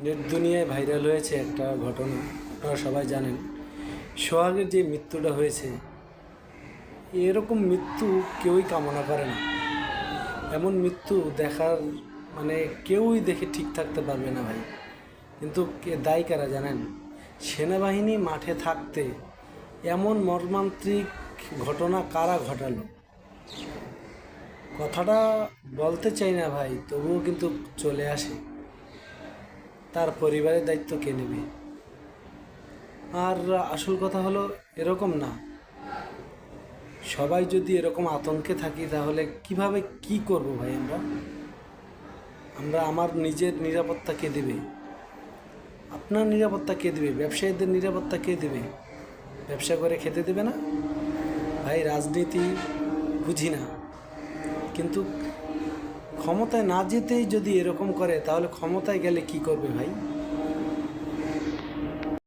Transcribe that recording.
Net দুনিয়ায় viral হয়েছে একটা ঘটনা, আপনারা সবাই জানেন। সোহাগের যে মৃত্যুটা হয়েছে, এরকম মৃত্যু কেউই কামনা করে না। এমন মৃত্যু দেখার মানে কেউই দেখে ঠিক থাকতে পারবে না ভাই। কিন্তু কে দায়ী কারা জানেন? সেনাবাহিনী মাঠে থাকতে এমন মর্মান্তিক ঘটনা কারা ঘটালো? কথাটা বলতে চাই না ভাই, তবুও কিন্তু চলে আসে। তার পরিবারের দায়িত্ব কে নেবে? আর আসল কথা হলো এরকম না, সবাই যদি এরকম আতঙ্কে থাকি তাহলে কিভাবে কি করব ভাই? আমরা আমার নিজের নিরাপত্তা কে দেবে? আপনার নিরাপত্তা কে দেবে? ব্যবসায়ীদের নিরাপত্তা কে দেবে? ব্যবসা করে খেতে দেবে না ভাই? রাজনীতি বুঝি না, কিন্তু ক্ষমতায় না যেতেই যদি এরকম করে তাহলে ক্ষমতায় গেলে কি করবে ভাই?